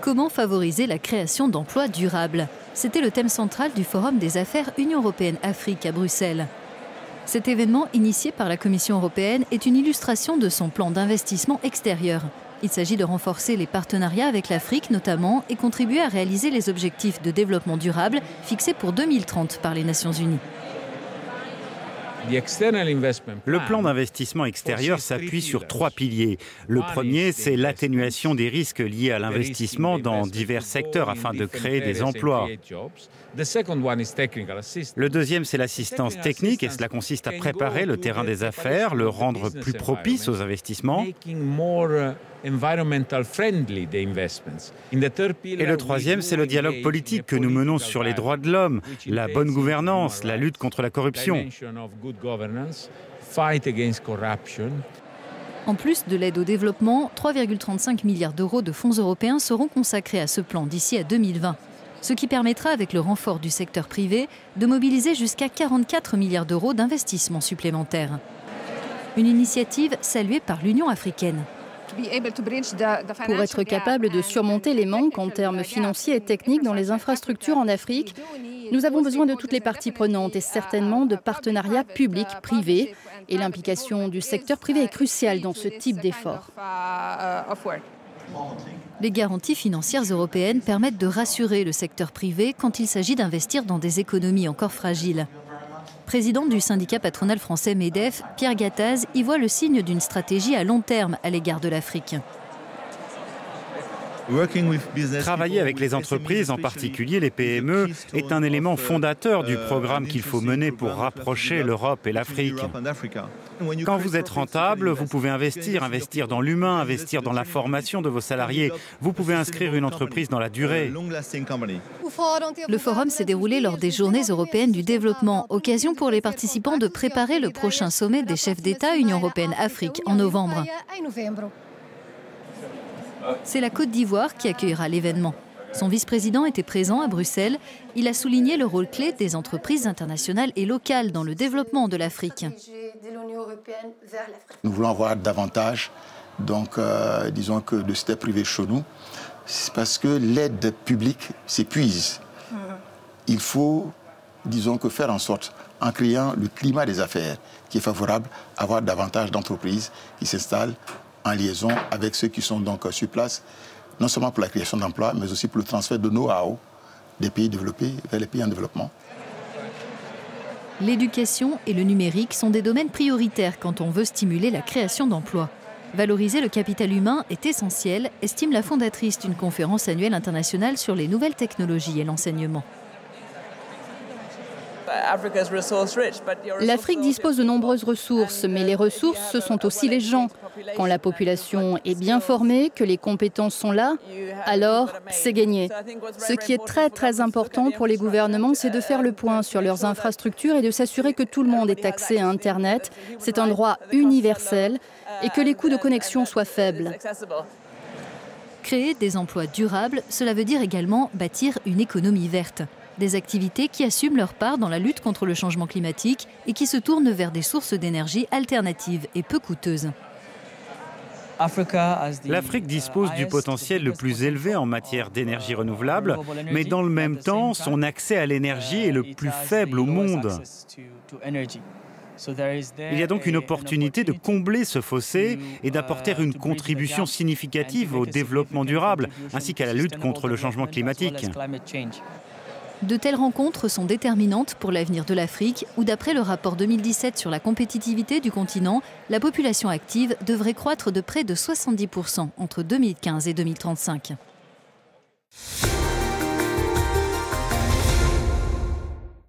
Comment favoriser la création d'emplois durables? C'était le thème central du Forum des affaires Union européenne-Afrique à Bruxelles. Cet événement, initié par la Commission européenne, est une illustration de son plan d'investissement extérieur. Il s'agit de renforcer les partenariats avec l'Afrique notamment et contribuer à réaliser les objectifs de développement durable fixés pour 2030 par les Nations Unies. Le plan d'investissement extérieur s'appuie sur 3 piliers. Le premier, c'est l'atténuation des risques liés à l'investissement dans divers secteurs afin de créer des emplois. Le deuxième, c'est l'assistance technique et cela consiste à préparer le terrain des affaires, le rendre plus propice aux investissements. Et le troisième, c'est le dialogue politique que nous menons sur les droits de l'homme, la bonne gouvernance, la lutte contre la corruption. En plus de l'aide au développement, 3,35 milliards d'euros de fonds européens seront consacrés à ce plan d'ici à 2020. Ce qui permettra, avec le renfort du secteur privé, de mobiliser jusqu'à 44 milliards d'euros d'investissements supplémentaires. Une initiative saluée par l'Union africaine. Pour être capable de surmonter les manques en termes financiers et techniques dans les infrastructures en Afrique, nous avons besoin de toutes les parties prenantes et certainement de partenariats publics-privés. Et l'implication du secteur privé est cruciale dans ce type d'effort. Les garanties financières européennes permettent de rassurer le secteur privé quand il s'agit d'investir dans des économies encore fragiles. Président du syndicat patronal français MEDEF, Pierre Gattaz y voit le signe d'une stratégie à long terme à l'égard de l'Afrique. Travailler avec les entreprises, en particulier les PME, est un élément fondateur du programme qu'il faut mener pour rapprocher l'Europe et l'Afrique. Quand vous êtes rentable, vous pouvez investir dans l'humain, investir dans la formation de vos salariés. Vous pouvez inscrire une entreprise dans la durée. Le forum s'est déroulé lors des Journées européennes du développement, occasion pour les participants de préparer le prochain sommet des chefs d'État Union européenne-Afrique en novembre. C'est la Côte d'Ivoire qui accueillera l'événement. Son vice-président était présent à Bruxelles. Il a souligné le rôle clé des entreprises internationales et locales dans le développement de l'Afrique. Nous voulons avoir davantage disons que de secteur privé chez nous, c'est parce que l'aide publique s'épuise. Il faut, disons que faire en sorte, en créant le climat des affaires qui est favorable, avoir davantage d'entreprises qui s'installent en liaison avec ceux qui sont donc sur place, non seulement pour la création d'emplois, mais aussi pour le transfert de know-how des pays développés vers les pays en développement. L'éducation et le numérique sont des domaines prioritaires quand on veut stimuler la création d'emplois. Valoriser le capital humain est essentiel, estime la fondatrice d'une conférence annuelle internationale sur les nouvelles technologies et l'enseignement. L'Afrique dispose de nombreuses ressources, mais les ressources, ce sont aussi les gens. Quand la population est bien formée, que les compétences sont là, alors c'est gagné. Ce qui est très important pour les gouvernements, c'est de faire le point sur leurs infrastructures et de s'assurer que tout le monde ait accès à Internet. C'est un droit universel et que les coûts de connexion soient faibles. Créer des emplois durables, cela veut dire également bâtir une économie verte. Des activités qui assument leur part dans la lutte contre le changement climatique et qui se tournent vers des sources d'énergie alternatives et peu coûteuses. L'Afrique dispose du potentiel le plus élevé en matière d'énergie renouvelable, mais dans le même temps, son accès à l'énergie est le plus faible au monde. Il y a donc une opportunité de combler ce fossé et d'apporter une contribution significative au développement durable, ainsi qu'à la lutte contre le changement climatique. De telles rencontres sont déterminantes pour l'avenir de l'Afrique, où d'après le rapport 2017 sur la compétitivité du continent, la population active devrait croître de près de 70% entre 2015 et 2035.